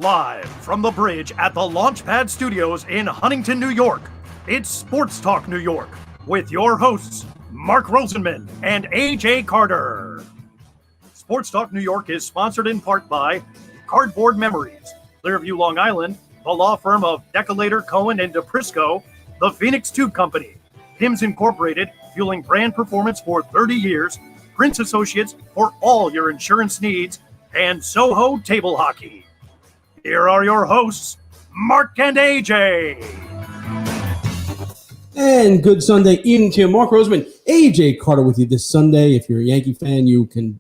Live from the bridge at the Launchpad Studios in Huntington, New York, it's Sports Talk New York with your hosts, Mark Rosenman and AJ Carter. Sports Talk New York is sponsored in part by Cardboard Memories, Clearview, Long Island, the law firm of Decolator, Cohen, and DePrisco, the Phoenix Tube Company, PIMS Incorporated, fueling brand performance for 30 years, Prince Associates for all your insurance needs, and Soho Table Hockey. Here are your hosts, Mark and AJ. And good Sunday evening to you. Mark Roseman, AJ Carter with you this Sunday. If you're a Yankee fan, you can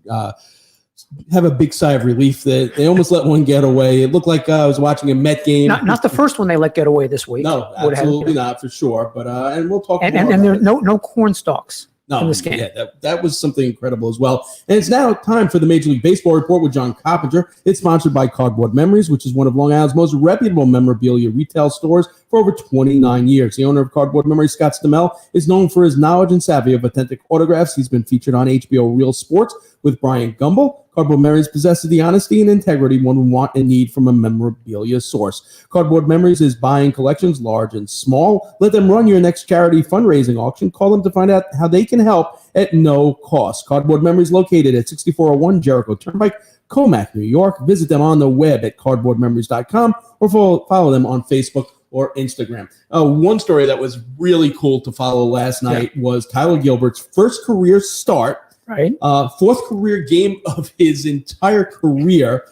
have a big sigh of relief that they almost let one get away. It looked like I was watching a Met game. Not the first one they let get away this week. No, absolutely not, for sure. But and we'll talk and more and about there's no corn stalks in this game. Yeah, that was something incredible as well. And it's now time for the Major League Baseball Report with John Coppinger. It's sponsored by Cardboard Memories, which is one of Long Island's most reputable memorabilia retail stores for over 29 years. The owner of Cardboard Memories, Scott Stamell, is known for his knowledge and savvy of authentic autographs. He's been featured on HBO Real Sports with Brian Gumbel. Cardboard Memories possesses the honesty and integrity one would want and need from a memorabilia source. Cardboard Memories is buying collections large and small. Let them run your next charity fundraising auction. Call them to find out how they can help at no cost. Cardboard Memories located at 6401 Jericho Turnpike, Comac, New York. Visit them on the web at cardboardmemories.com or follow them on Facebook or Instagram. One story that was really cool to follow last night was Tyler Gilbert's first career start. Right. Fourth career game of his entire career.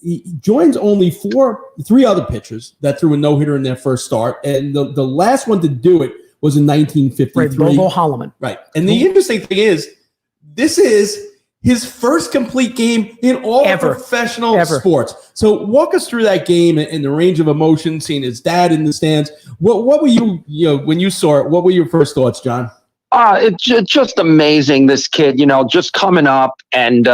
He joins only three other pitchers that threw a no-hitter in their first start, and the last one to do it was in 1953. Right, Bobo Holloman. Right. And the interesting thing is, this is his first complete game in all professional sports. So walk us through that game and the range of emotion, seeing his dad in the stands. What were you when you saw it, what were your first thoughts, John? It's just amazing, this kid, just coming up and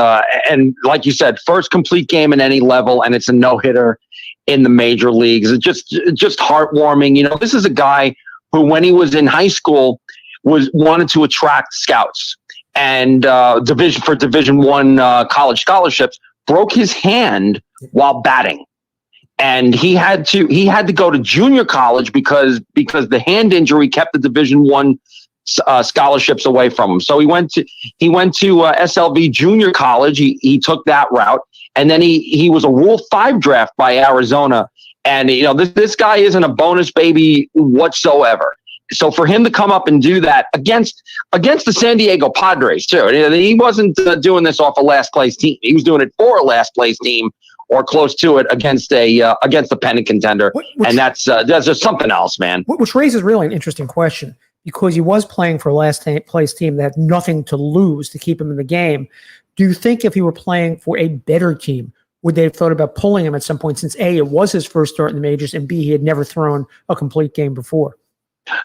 like you said, first complete game in any level, and it's a no-hitter in the major leagues. It's just heartwarming. This is a guy who, when he was in high school, wanted to attract scouts and Division I college scholarships, broke his hand while batting. And he had to go to junior college because the hand injury kept the Division I scholarships away from him. So he went to SLV Junior College. He took that route, and then he was a Rule 5 draft by Arizona. And this guy isn't a bonus baby whatsoever. So for him to come up and do that against the San Diego Padres too, he wasn't doing this off a last place team. He was doing it for a last place team or close to it against a pennant contender, and that's just something else, man. Which raises really an interesting question. Because he was playing for a last place team that had nothing to lose to keep him in the game. Do you think if he were playing for a better team, would they have thought about pulling him at some point, since A, it was his first start in the majors, and B, he had never thrown a complete game before?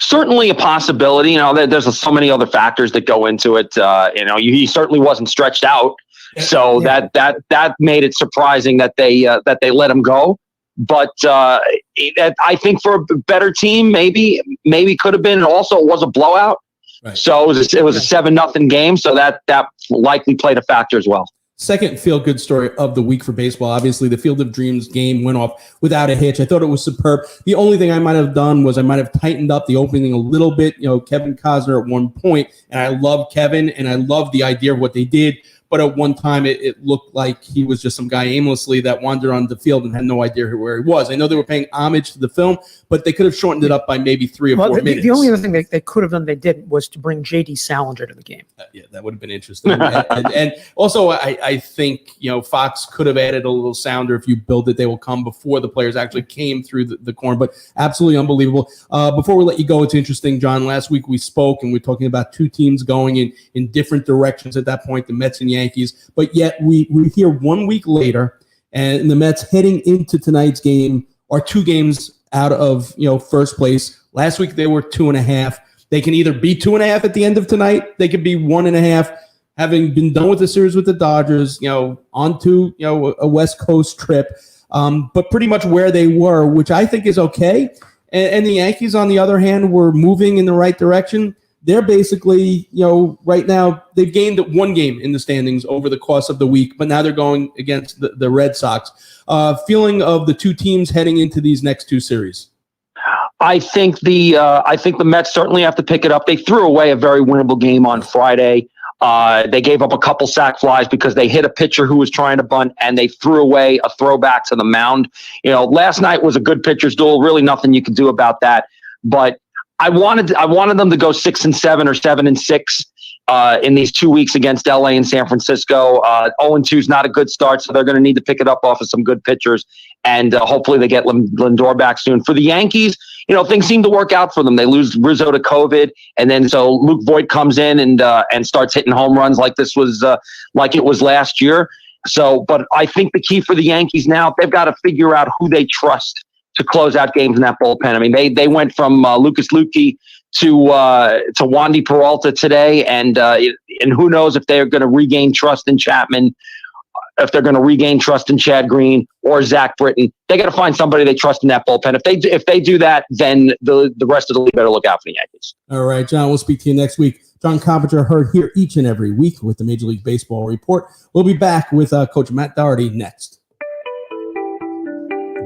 Certainly a possibility. There's so many other factors that go into it. He certainly wasn't stretched out. So that made it surprising that they let him go. But I think for a better team, maybe could have been. And also, it was a blowout, right. So it was a 7-0 game. So that likely played a factor as well. Second feel-good story of the week for baseball. Obviously, the Field of Dreams game went off without a hitch. I thought it was superb. The only thing I might have done was I might have tightened up the opening a little bit. Kevin Costner at one point, and I love Kevin, and I love the idea of what they did. But at one time, it looked like he was just some guy aimlessly that wandered on the field and had no idea where he was. I know they were paying homage to the film, but they could have shortened it up by maybe 3 or 4 minutes. The only other thing they could have done, they didn't, was to bring J.D. Salinger to the game. That would have been interesting. and also, I think Fox could have added a little sounder. If you build it, they will come before the players actually came through the corner. But absolutely unbelievable. Before we let you go, it's interesting, John. Last week we spoke, and we were talking about two teams going in different directions at that point, the Mets and Yankees. But yet we hear 1 week later, and the Mets heading into tonight's game are 2 games out of first place. Last week they were 2.5. They can either be 2.5 at the end of tonight. They could be 1.5, having been done with the series with the Dodgers. Onto a West Coast trip, but pretty much where they were, which I think is okay. And the Yankees, on the other hand, were moving in the right direction. they're basically, right now they've gained one game in the standings over the course of the week, but now they're going against the Red Sox. Feeling of the two teams heading into these next two series? I think the Mets certainly have to pick it up. They threw away a very winnable game on Friday. They gave up a couple sac flies because they hit a pitcher who was trying to bunt, and they threw away a throwback to the mound. Last night was a good pitcher's duel. Really nothing you could do about that. But I wanted them to go 6-7 or 7-6 in these 2 weeks against LA and San Francisco. 0-2 is not a good start, so they're going to need to pick it up off of some good pitchers, and hopefully they get Lindor back soon. For the Yankees, things seem to work out for them. They lose Rizzo to COVID, and then so Luke Voit comes in and starts hitting home runs like this was like it was last year. So, but I think the key for the Yankees now, they've got to figure out who they trust to close out games in that bullpen. I mean, they went from Lucas Luque to Wandy Peralta today, and who knows if they're going to regain trust in Chapman, if they're going to regain trust in Chad Green or Zach Britton. They got to find somebody they trust in that bullpen. If they do that, then the rest of the league better look out for the Yankees. All right, John, we'll speak to you next week. John Coppinger heard here each and every week with the Major League Baseball Report. We'll be back with Coach Matt Doherty next.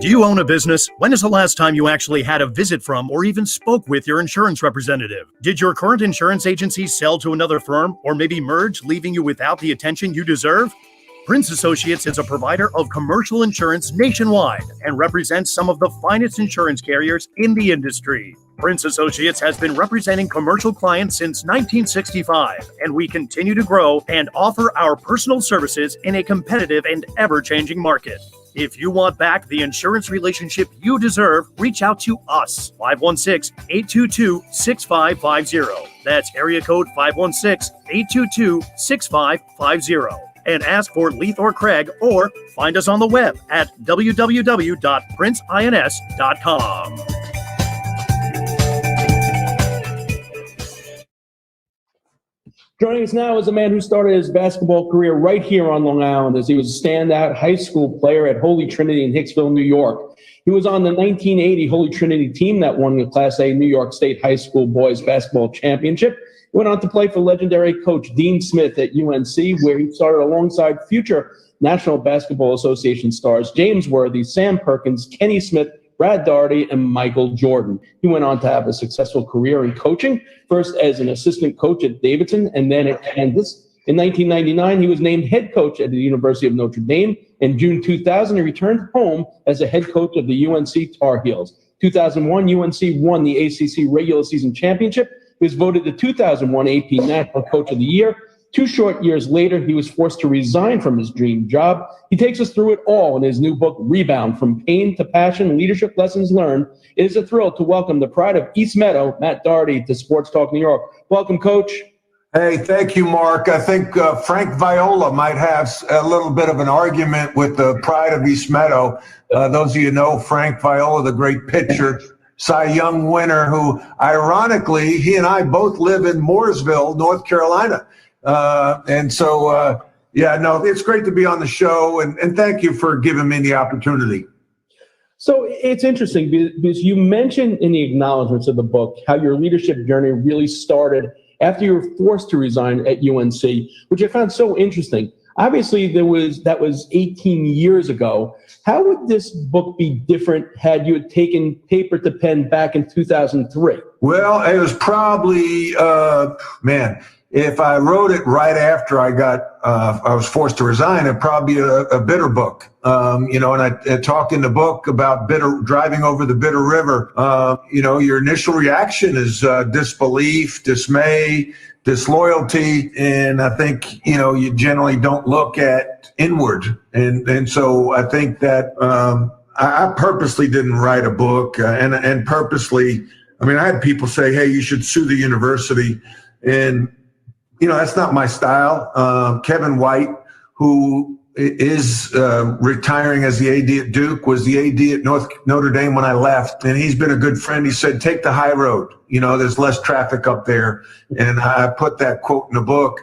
Do you own a business? When is the last time you actually had a visit from or even spoke with your insurance representative? Did your current insurance agency sell to another firm or maybe merge, leaving you without the attention you deserve? Prince Associates is a provider of commercial insurance nationwide and represents some of the finest insurance carriers in the industry. Prince Associates has been representing commercial clients since 1965, and we continue to grow and offer our personal services in a competitive and ever-changing market. If you want back the insurance relationship you deserve, reach out to us, 516-822-6550. That's area code 516-822-6550. And ask for Leith or Craig, or find us on the web at www.princeins.com. Joining us now is a man who started his basketball career right here on Long Island as he was a standout high school player at Holy Trinity in Hicksville, New York. He was on the 1980 Holy Trinity team that won the Class A New York State High School Boys Basketball Championship. He went on to play for legendary coach Dean Smith at UNC, where he started alongside future National Basketball Association stars James Worthy, Sam Perkins, Kenny Smith, Brad Doherty, and Michael Jordan. He went on to have a successful career in coaching, first as an assistant coach at Davidson and then at Kansas. In 1999, he was named head coach at the University of Notre Dame. In June 2000, he returned home as a head coach of the UNC Tar Heels. 2001, UNC won the ACC regular season championship. He was voted the 2001 AP National Coach of the Year. 2 short years later, he was forced to resign from his dream job. He takes us through it all in his new book, Rebound, From Pain to Passion, Leadership Lessons Learned. It is a thrill to welcome the pride of East Meadow, Matt Doherty, to Sports Talk New York. Welcome, Coach. Hey, thank you, Mark. I think Frank Viola might have a little bit of an argument with the pride of East Meadow. Those of you know Frank Viola, the great pitcher, Cy Young winner, who ironically, he and I both live in Mooresville, North Carolina. It's great to be on the show, and thank you for giving me the opportunity. So it's interesting because you mentioned in the acknowledgments of the book how your leadership journey really started after you were forced to resign at UNC, which I found so interesting. Obviously, that was 18 years ago. How would this book be different had you had taken paper to pen back in 2003? Well, it was probably, if I wrote it right after I was forced to resign, it'd probably be a bitter book. And I talk in the book about driving over the Bitter River. Your initial reaction is disbelief, dismay, disloyalty, and I think you generally don't look at inward, and so I think that I purposely didn't write a book, and purposely, I had people say, "Hey, you should sue the university," and that's not my style. Kevin White, who is retiring as the AD at Duke, was the AD at Notre Dame when I left, and he's been a good friend. He said, "Take the high road. There's less traffic up there," and I put that quote in the book.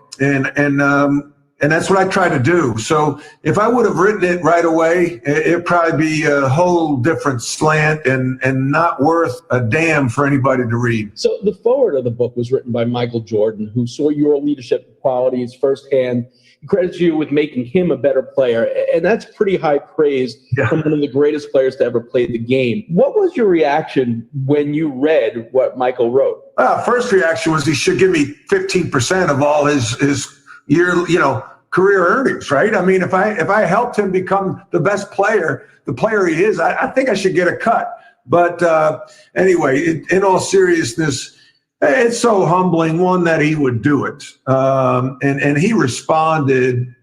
And And that's what I try to do. So if I would have written it right away, it'd probably be a whole different slant and not worth a damn for anybody to read. So the foreword of the book was written by Michael Jordan, who saw your leadership qualities firsthand. He credits you with making him a better player. And that's pretty high praise from one of the greatest players to ever play the game. What was your reaction when you read what Michael wrote? First reaction was he should give me 15% of all his year, career earnings, right? I mean, if I helped him become the best player, the player he is, I think I should get a cut. But anyway, in all seriousness, it's so humbling, one, that he would do it. And he responded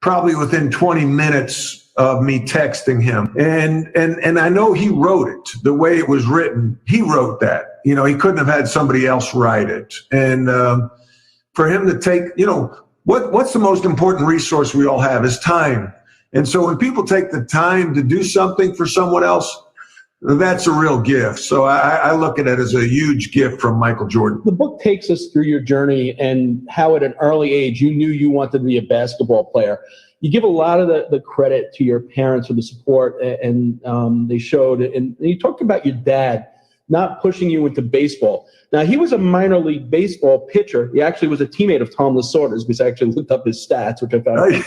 probably within 20 minutes of me texting him. And I know he wrote it the way it was written. He wrote that. He couldn't have had somebody else write it. And for him to take, what's the most important resource we all have is time. And so when people take the time to do something for someone else, that's a real gift. So I look at it as a huge gift from Michael Jordan. The book takes us through your journey and how at an early age you knew you wanted to be a basketball player. You give a lot of the credit to your parents for the support, and they showed it. And you talked about your dad not pushing you into baseball. Now, he was a minor league baseball pitcher. He actually was a teammate of Tom Lasorda's, because I actually looked up his stats, which I found.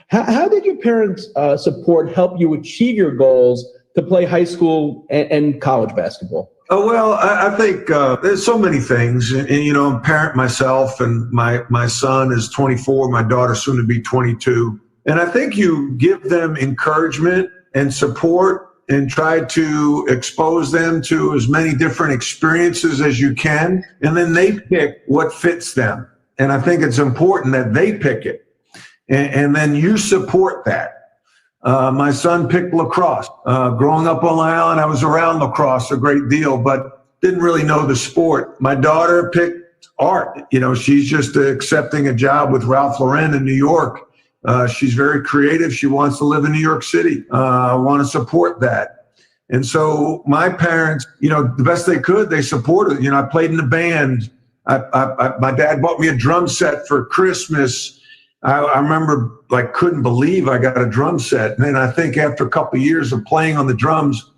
How did your parents' support help you achieve your goals to play high school and college basketball? Oh, well, I think there's so many things. And I'm a parent myself, and my son is 24, my daughter soon to be 22. And I think you give them encouragement and support and try to expose them to as many different experiences as you can. And then they pick what fits them. And I think it's important that they pick it. And then you support that. My son picked lacrosse. Growing up on Long Island, I was around lacrosse a great deal, but didn't really know the sport. My daughter picked art. She's just accepting a job with Ralph Lauren in New York. She's very creative. She wants to live in New York City. I want to support that. And so my parents, the best they could, they supported. I played in the band. My dad bought me a drum set for Christmas. I remember, couldn't believe I got a drum set. And then I think after a couple of years of playing on the drums,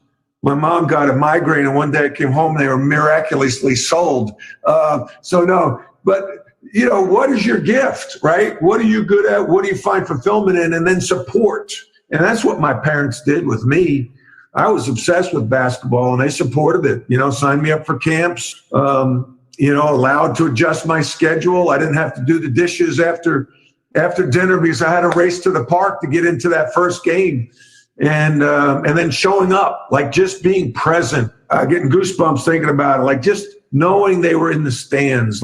my mom got a migraine, and one day I came home, they were miraculously sold. But what is your gift, right? What are you good at? What do you find fulfillment in? And then support. And that's what my parents did with me. I was obsessed with basketball, and they supported it. Signed me up for camps, allowed to adjust my schedule. I didn't have to do the dishes after dinner because I had to race to the park to get into that first game. And then showing up, just being present, getting goosebumps thinking about it, just knowing they were in the stands.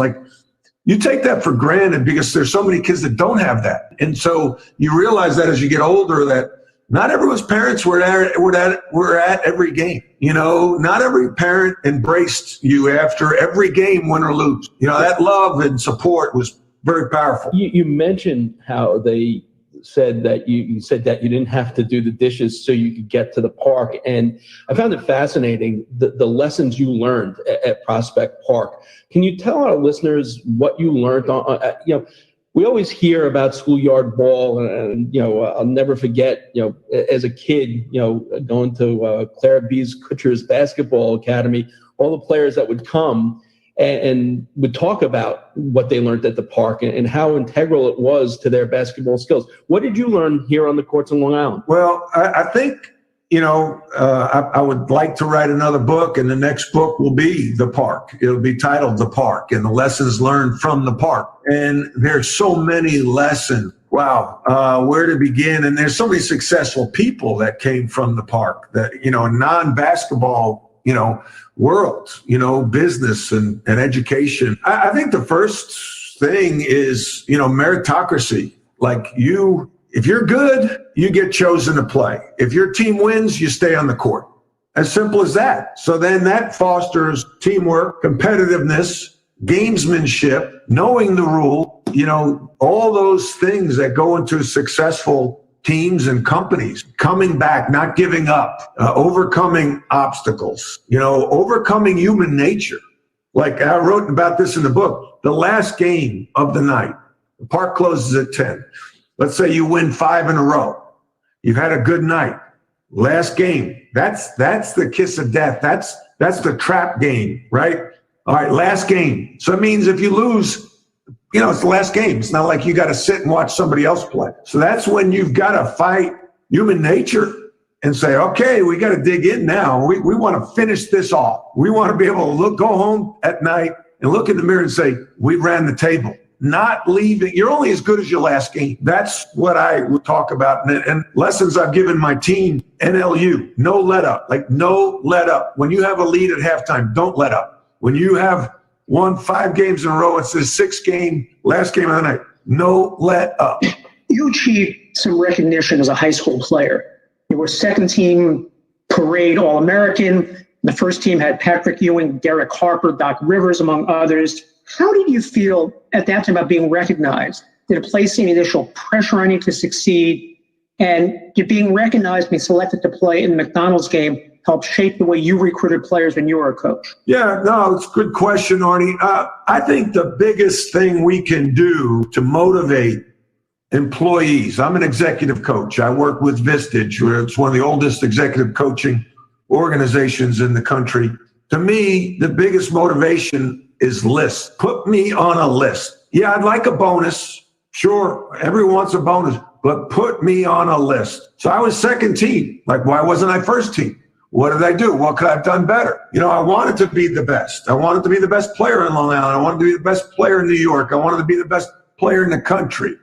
You take that for granted because there's so many kids that don't have that. And so you realize that as you get older, that not everyone's parents were at every game. Not every parent embraced you after every game, win or lose. That love and support was very powerful. You mentioned how they said that you said that you didn't have to do the dishes so you could get to the park. And I found it fascinating, the lessons you learned at Prospect Park. Can you tell our listeners what you learned we always hear about schoolyard ball, and I'll never forget, as a kid, going to Clara B's Kutcher's basketball academy, all the players that would come and would talk about what they learned at the park and how integral it was to their basketball skills. What did you learn here on the courts in Long Island? Well, I think, I would like to write another book, and the next book will be The Park. It'll be titled The Park, and the lessons learned from the park. And there's so many lessons. Wow, where to begin? And there's so many successful people that came from the park that, non-basketball, world, business and education. I think the first thing is, meritocracy. If you're good, you get chosen to play. If your team wins, you stay on the court. As simple as that. So then that fosters teamwork, competitiveness, gamesmanship, knowing the rule, all those things that go into successful teams and companies, coming back, not giving up, overcoming obstacles, overcoming human nature. I wrote about this in the book. The last game of the night, The park closes at 10. Let's say you win 5 in a row. You've had a good night. Last game. That's the kiss of death. That's the trap game, right? All right, last game. So it means if you lose, it's the last game. It's not like you got to sit and watch somebody else play. So that's when you've got to fight human nature and say, okay, we got to dig in now. We want to finish this off. We want to be able to go home at night and look in the mirror and say, we ran the table. Not leaving. You're only as good as your last game. That's what I would talk about. And lessons I've given my team, NLU, no let up. Like no let up. When you have a lead at halftime, don't let up. When you have won 5 games in a row, it's the 6th game, last game of the night. No let up. You achieved some recognition as a high school player. You were second team parade All-American. The first team had Patrick Ewing, Derek Harper, Doc Rivers, among others. How did you feel at that time about being recognized? Did it place any initial pressure on you to succeed? And did being recognized, being selected to play in the McDonald's game, help shape the way you recruited players when you were a coach? Yeah, no, it's a good question, Arnie. I think the biggest thing we can do to motivate employees, I'm an executive coach. I work with Vistage, where it's one of the oldest executive coaching organizations in the country. To me, the biggest motivation is lists. Put me on a list. Yeah, I'd like a bonus. Sure, everyone wants a bonus, but put me on a list. So I was second team. Like, why wasn't I first team? What did I do? What could I have done better? I wanted to be the best. I wanted to be the best player in Long Island. I wanted to be the best player in New York. I wanted to be the best player in the country.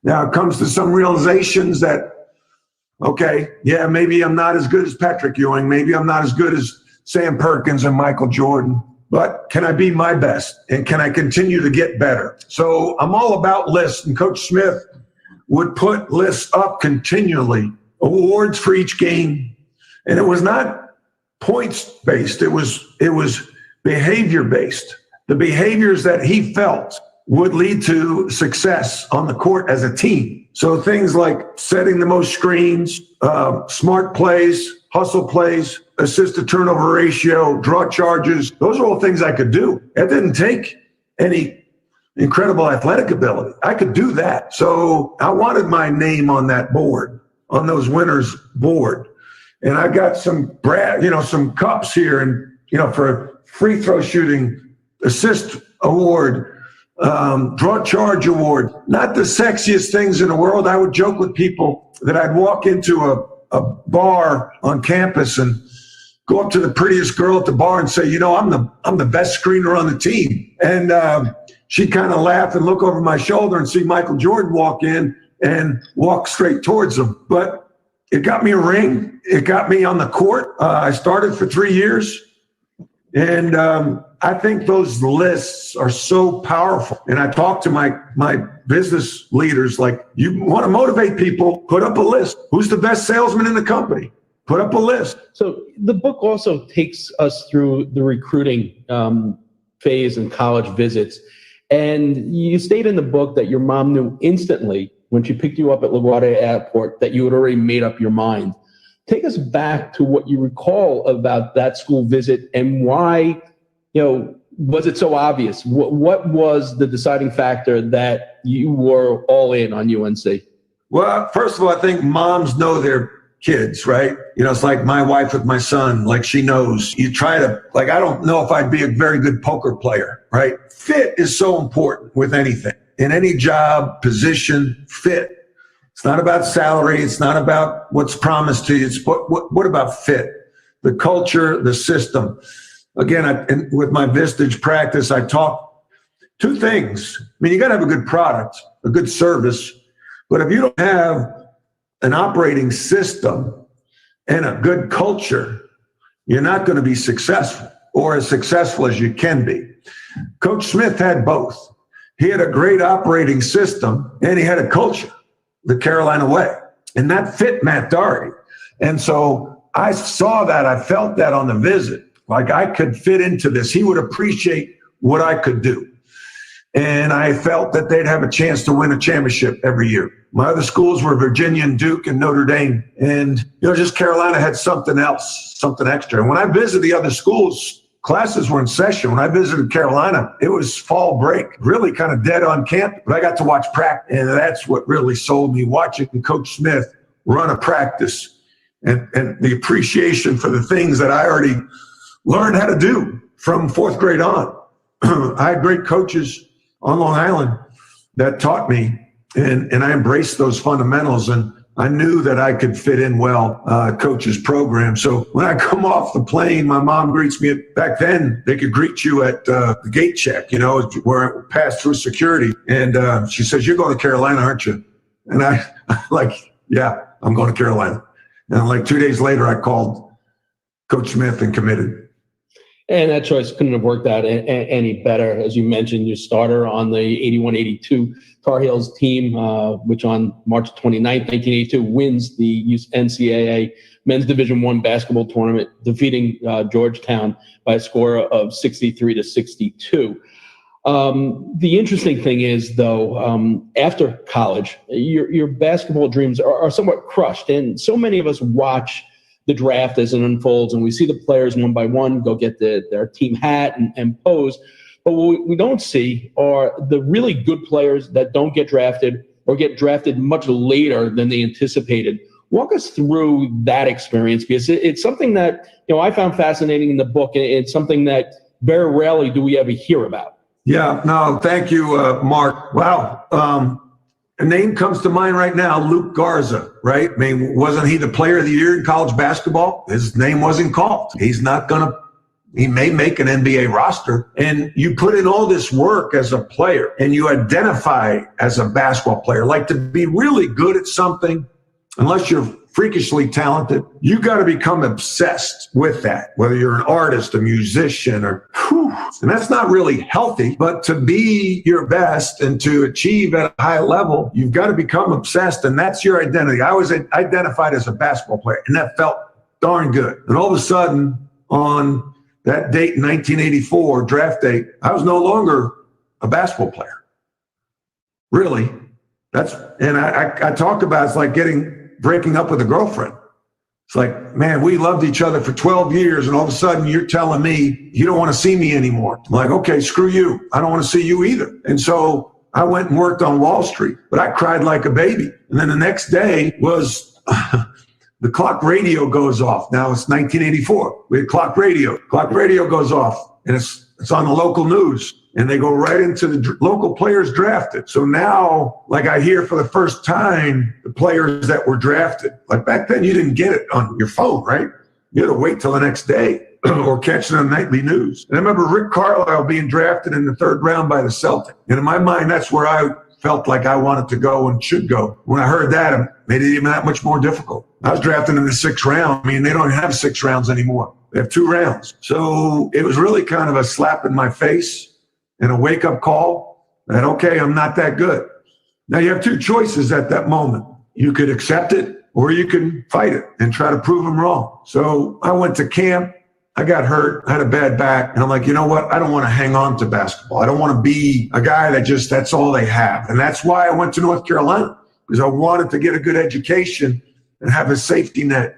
Now it comes to some realizations that, okay, yeah, maybe I'm not as good as Patrick Ewing. Maybe I'm not as good as Sam Perkins and Michael Jordan. But can I be my best? And can I continue to get better? So I'm all about lists. And Coach Smith would put lists up continually, awards for each game. And it was not points-based. It was behavior-based. The behaviors that he felt would lead to success on the court as a team. So things like setting the most screens, smart plays, hustle plays, assist to turnover ratio, draw charges. Those are all things I could do. That didn't take any incredible athletic ability. I could do that. So I wanted my name on that board, on those winners board. And I got some some cups here and, for free throw shooting, assist award, draw charge award. Not the sexiest things in the world. I would joke with people that I'd walk into a bar on campus and go up to the prettiest girl at the bar and say, I'm the best screener on the team. And she'd kind of laugh and look over my shoulder and see Michael Jordan walk in and walk straight towards him. But it got me a ring. It got me on the court. I started for 3 years. And I think those lists are so powerful. And I talk to my business leaders, like, you want to motivate people, put up a list. Who's the best salesman in the company? Put up a list. So the book also takes us through the recruiting phase and college visits. And you state in the book that your mom knew instantly when she picked you up at LaGuardia Airport that you had already made up your mind. Take us back to what you recall about that school visit and why, was it so obvious? What was the deciding factor that you were all in on UNC? Well, first of all, I think moms know their kids, right? It's like my wife with my son, like she knows. You try to, I don't know if I'd be a very good poker player, right? Fit is so important with anything. In any job, position, fit. It's not about salary. It's not about what's promised to you. It's what about fit? The culture, the system. Again, with my Vistage practice, I talk 2 things. You got to have a good product, a good service. But if you don't have an operating system and a good culture, you're not going to be successful, or as successful as you can be. Coach Smith had both. He had a great operating system and he had a culture, the Carolina way. And that fit Matt Doherty. And so I saw that, I felt that on the visit, like I could fit into this. He would appreciate what I could do. And I felt that they'd have a chance to win a championship every year. My other schools were Virginia and Duke and Notre Dame. And, just Carolina had something else, something extra. And when I visited the other schools, classes were in session. When I visited Carolina, it was fall break, really kind of dead on campus. But I got to watch practice, and that's what really sold me, watching Coach Smith run a practice and the appreciation for the things that I already learned how to do from fourth grade on. I had great coaches on Long Island that taught me, and I embraced those fundamentals, and I knew that I could fit in well, coach's program. So when I come off the plane, my mom greets me. Back then, they could greet you at the gate check, where I passed through security. And she says, "You're going to Carolina, aren't you?" And I'm like, "Yeah, I'm going to Carolina." And like 2 days later, I called Coach Smith and committed. And that choice couldn't have worked out any better. As you mentioned, your starter on the 81-82 Tar Heels team, which on March 29th, 1982, wins the NCAA Men's Division I basketball tournament, defeating Georgetown by a score of 63-62. The interesting thing is, though, after college, your basketball dreams are somewhat crushed. And so many of us watch the draft as it unfolds, and we see the players one by one go get their team hat and pose. But what we don't see are the really good players that don't get drafted or get drafted much later than they anticipated. Walk us through that experience, because it's something that I found fascinating in the book, and it's something that very rarely do we ever hear about. Yeah, no, thank you, Mark. Wow. A name comes to mind right now, Luke Garza, right? I mean, wasn't he the player of the year in college basketball? His name wasn't called. He may make an NBA roster. And you put in all this work as a player, and you identify as a basketball player. Like, to be really good at something, unless you're freakishly talented, you got to become obsessed with that, whether you're an artist, a musician, and that's not really healthy. But to be your best and to achieve at a high level, you've got to become obsessed, and that's your identity. I was identified as a basketball player, and that felt darn good. And all of a sudden, on that date in 1984, draft date, I was no longer a basketball player. Really. I talk about, it's like breaking up with a girlfriend. It's like, man, we loved each other for 12 years, and all of a sudden you're telling me you don't want to see me anymore. I'm like, okay, screw you. I don't want to see you either. And so I went and worked on Wall Street, but I cried like a baby. And then the next day was the clock radio goes off. Now it's 1984. We had clock radio. Clock radio goes off, and it's on the local news. And they go right into the local players drafted. So now, like, I hear for the first time the players that were drafted. Like, back then, you didn't get it on your phone, right? You had to wait till the next day or catch it on nightly news. And I remember Rick Carlisle being drafted in the third round by the Celtics. And in my mind, that's where I felt like I wanted to go and should go. When I heard that, it made it even that much more difficult. I was drafted in the 6th round. I mean, they don't have 6 rounds anymore. They have 2 rounds. So it was really kind of a slap in my face and a wake-up call that, okay, I'm not that good. Now, you have 2 choices at that moment. You could accept it, or you can fight it and try to prove them wrong. So I went to camp. I got hurt. I had a bad back. And I'm like, you know what? I don't want to hang on to basketball. I don't want to be a guy that's all they have. And that's why I went to North Carolina, because I wanted to get a good education and have a safety net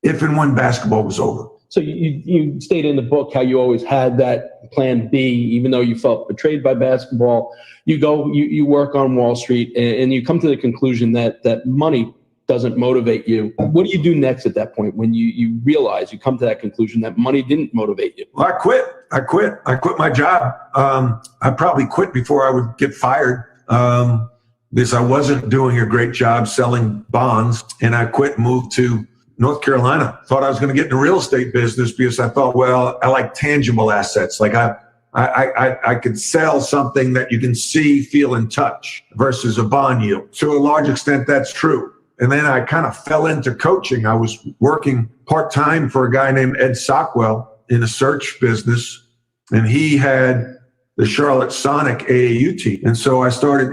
if and when basketball was over. So you stated in the book how you always had that plan B, even though you felt betrayed by basketball. You go, you work on Wall Street, and you come to the conclusion that money doesn't motivate you. What do you do next at that point when you realize, you come to that conclusion that money didn't motivate you? Well, I quit my job. I probably quit before I would get fired, because I wasn't doing a great job selling bonds, and I quit and moved to North Carolina. Thought I was going to get in the real estate business because I thought, well, I like tangible assets. Like I could sell something that you can see, feel, and touch versus a bond yield. To a large extent, that's true. And then I kind of fell into coaching. I was working part-time for a guy named Ed Sockwell in a search business, and he had the Charlotte Sonic AAU team. And so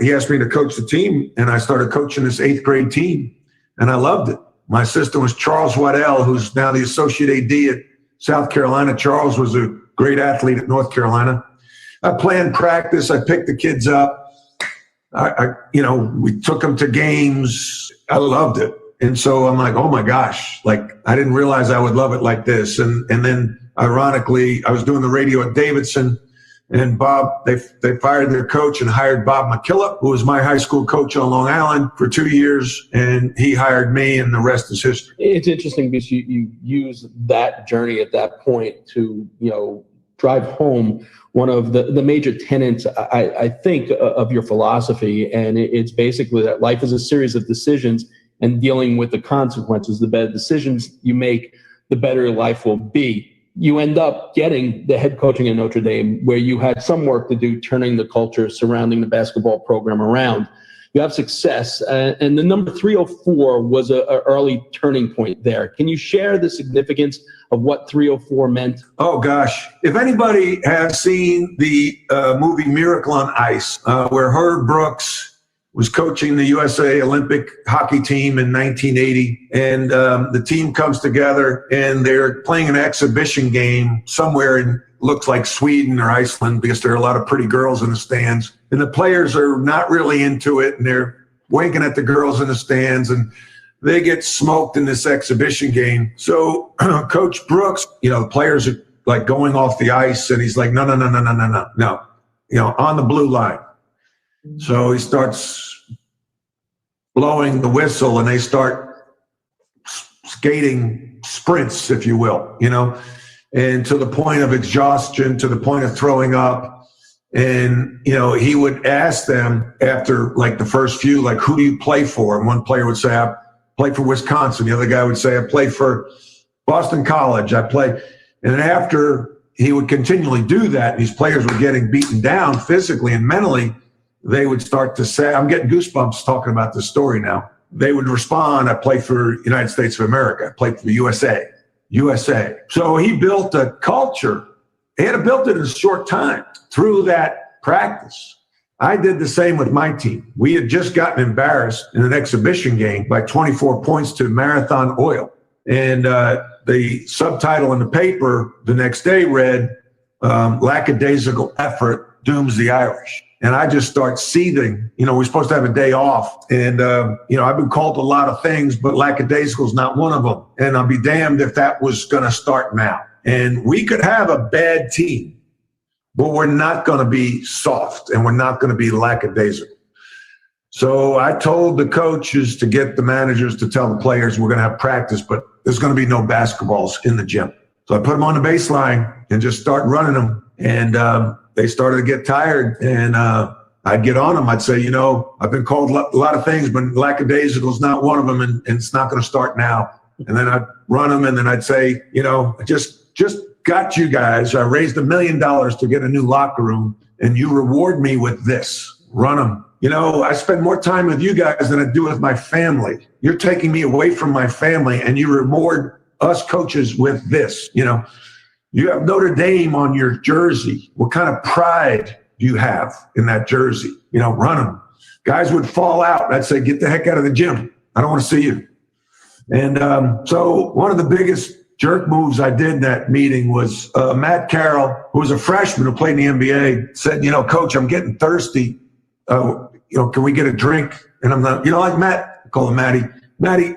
he asked me to coach the team, and I started coaching this 8th grade team, and I loved it. My assistant was Charles Waddell, who's now the associate AD at South Carolina. Charles was a great athlete at North Carolina. I planned practice. I picked the kids up. We took them to games. I loved it. And so I'm like, oh my gosh, like I didn't realize I would love it like this. And then ironically, I was doing the radio at Davidson, and Bob, they fired their coach and hired Bob McKillop, who was my high school coach on Long Island for 2 years, and he hired me, and the rest is history. It's interesting because you use that journey at that point to, drive home one of the major tenets, I think, of your philosophy. And it's basically that life is a series of decisions, and dealing with the consequences. The better decisions you make, the better your life will be. You end up getting the head coaching at Notre Dame, where you had some work to do turning the culture surrounding the basketball program around. You have success, and the number 304 was an early turning point there. Can you share the significance of what 304 meant? Oh, gosh. If anybody has seen the movie Miracle on Ice, where Herb Brooks was coaching the USA Olympic hockey team in 1980, and the team comes together, and they're playing an exhibition game somewhere in, looks like Sweden or Iceland, because there are a lot of pretty girls in the stands, and the players are not really into it, and they're winking at the girls in the stands, and they get smoked in this exhibition game. So Coach Brooks, the players are like going off the ice, and he's like, no, on the blue line. So he starts blowing the whistle, and they start skating sprints, if you will, and to the point of exhaustion, to the point of throwing up. And, he would ask them after like the first few, like, who do you play for? And one player would say, I play for Wisconsin. The other guy would say, I play for Boston College. I play. And after he would continually do that, these players were getting beaten down physically and mentally, they would start to say, I'm getting goosebumps talking about this story now. They would respond, I play for United States of America. I played for the USA. So he built a culture. He had built it in a short time through that practice. I did the same with my team. We had just gotten embarrassed in an exhibition game by 24 points to Marathon Oil. And the subtitle in the paper the next day read, lackadaisical effort dooms the Irish. And I just start seething. We're supposed to have a day off. And, I've been called a lot of things, but lackadaisical is not one of them. And I'll be damned if that was going to start now. And we could have a bad team, but we're not going to be soft, and we're not going to be lackadaisical. So I told the coaches to get the managers to tell the players we're going to have practice, but there's going to be no basketballs in the gym. So I put them on the baseline and just start running them. And they started to get tired, and I'd get on them. I'd say, I've been called a lot of things, but lackadaisical is not one of them, and it's not going to start now. And then I'd run them, and then I'd say, I just got you guys. I raised $1 million to get a new locker room, and you reward me with this. Run them. I spend more time with you guys than I do with my family. You're taking me away from my family, and you reward us coaches with this. You have Notre Dame on your jersey. What kind of pride do you have in that jersey? Run them. Guys would fall out. I'd say, get the heck out of the gym. I don't want to see you. And so one of the biggest jerk moves I did in that meeting was Matt Carroll, who was a freshman who played in the NBA, said, Coach, I'm getting thirsty. Can we get a drink? And I'm not, like Matt, I call him Matty.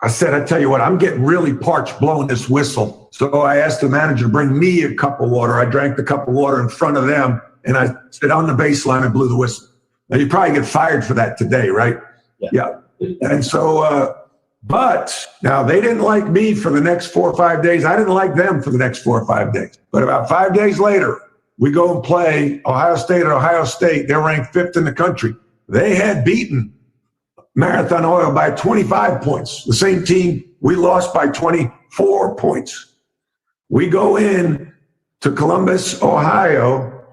I said, I tell you what, I'm getting really parched blowing this whistle. So I asked the manager to bring me a cup of water. I drank the cup of water in front of them, and I said on the baseline and blew the whistle. Now, you probably get fired for that today, right? Yeah. And so, but now they didn't like me for the next 4 or 5 days. I didn't like them for the next 4 or 5 days. But about 5 days later, we go and play Ohio State at Ohio State. They're ranked 5th in the country. They had beaten Marathon Oil by 25 points. The same team, we lost by 24 points. We go in to Columbus, Ohio.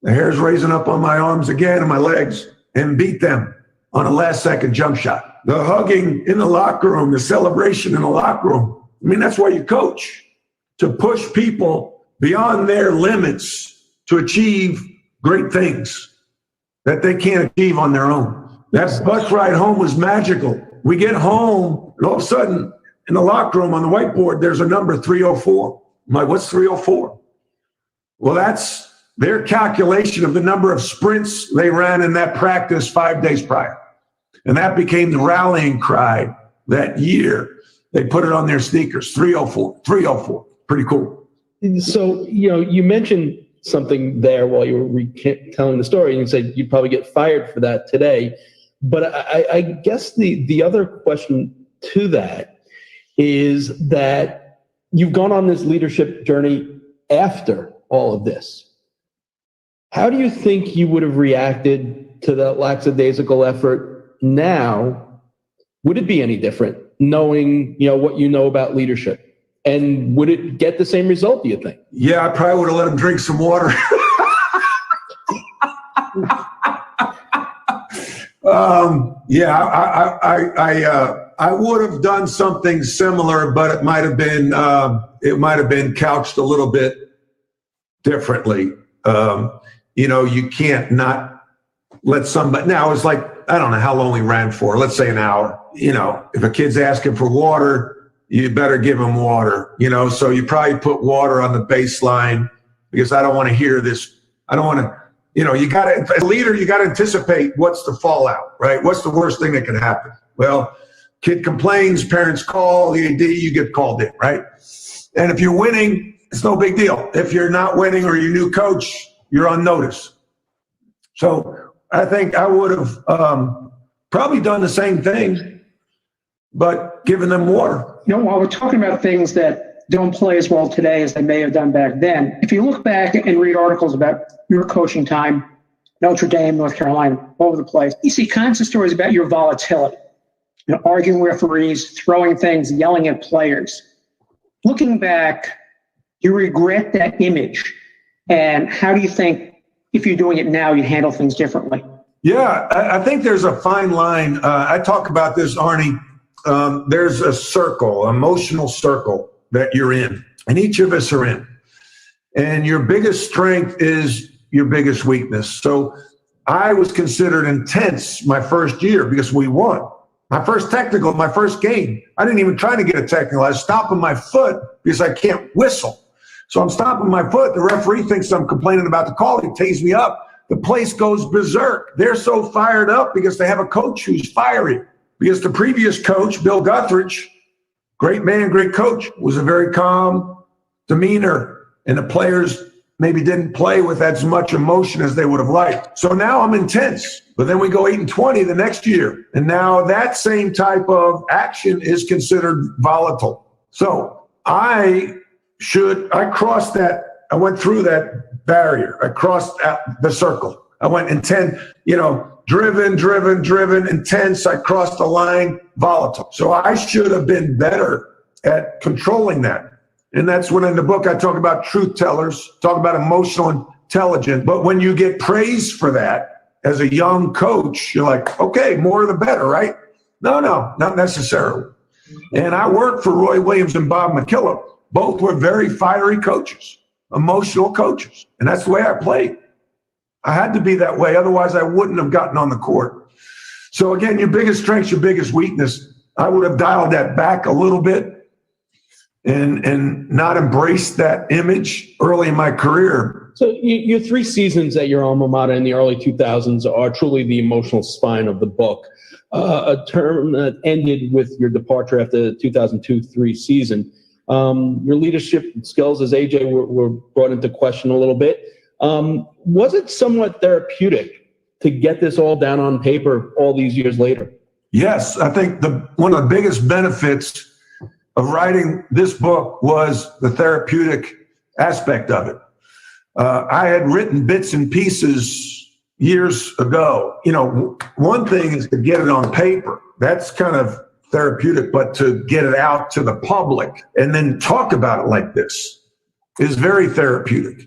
The hair's raising up on my arms again and my legs, and beat them on a last-second jump shot. The hugging in the locker room, the celebration in the locker room. That's why you coach, to push people beyond their limits to achieve great things that they can't achieve on their own. That bus ride home was magical. We get home, and all of a sudden, in the locker room on the whiteboard, there's a number 304. I'm like, what's 304? Well, that's their calculation of the number of sprints they ran in that practice 5 days prior. And that became the rallying cry that year. They put it on their sneakers, 304, 304. pretty cool. So, you mentioned something there while you were telling the story, and you said you'd probably get fired for that today. But I guess the other question to that is that you've gone on this leadership journey after all of this. How do you think you would have reacted to that lackadaisical effort now? Would it be any different knowing, what you know about leadership? And would it get the same result, do you think? Yeah, I probably would have let him drink some water. I would have done something similar, but it might have been couched a little bit differently. You can't not let somebody. Now it's like, I don't know how long we ran for. Let's say an hour. If a kid's asking for water, you better give him water. So you probably put water on the baseline, because I don't want to hear this. I don't want to. You got to, as a leader, you got to anticipate what's the fallout, right? What's the worst thing that can happen? Well, kid complains, parents call, the AD, you get called in, right? And if you're winning, it's no big deal. If you're not winning or you're new coach, you're on notice. So I think I would have probably done the same thing, but given them water. While we're talking about things that don't play as well today as they may have done back then, if you look back and read articles about your coaching time, Notre Dame, North Carolina, all over the place, you see constant stories about your volatility, arguing with referees, throwing things, yelling at players. Looking back, you regret that image. And how do you think, if you're doing it now, you'd handle things differently? Yeah, I think there's a fine line. I talk about this, Arnie. There's a circle, emotional circle that you're in, and each of us are in. And your biggest strength is your biggest weakness. So I was considered intense my first year because we won. My first technical, my first game, I didn't even try to get a technical. I was stomping my foot because I can't whistle. So I'm stomping my foot. The referee thinks I'm complaining about the call. He tees me up. The place goes berserk. They're so fired up because they have a coach who's fiery. Because the previous coach, Bill Guthridge, great man, great coach, was a very calm demeanor. And the players maybe didn't play with as much emotion as they would have liked. So now I'm intense. But then we go 8-20 the next year. And now that same type of action is considered volatile. So I crossed that. I went through that barrier. I crossed the circle. I went intense, driven, intense. I crossed the line, volatile. So I should have been better at controlling that. And that's when in the book I talk about truth tellers, talk about emotional intelligence. But when you get praised for that as a young coach, you're like, okay, more the better, right? No, not necessarily. And I worked for Roy Williams and Bob McKillop. Both were very fiery coaches, emotional coaches. And that's the way I played. I had to be that way. Otherwise, I wouldn't have gotten on the court. So again, your biggest strength, your biggest weakness, I would have dialed that back a little bit and not embraced that image early in my career. So your 3 seasons at your alma mater in the early 2000s are truly the emotional spine of the book. A term that ended with your departure after the 2002-03 season. Your leadership skills as AJ were brought into question a little bit. Was it somewhat therapeutic to get this all down on paper all these years later? Yes, I think one of the biggest benefits of writing this book was the therapeutic aspect of it. I had written bits and pieces years ago. One thing is to get it on paper. That's kind of therapeutic, but to get it out to the public and then talk about it like this is very therapeutic.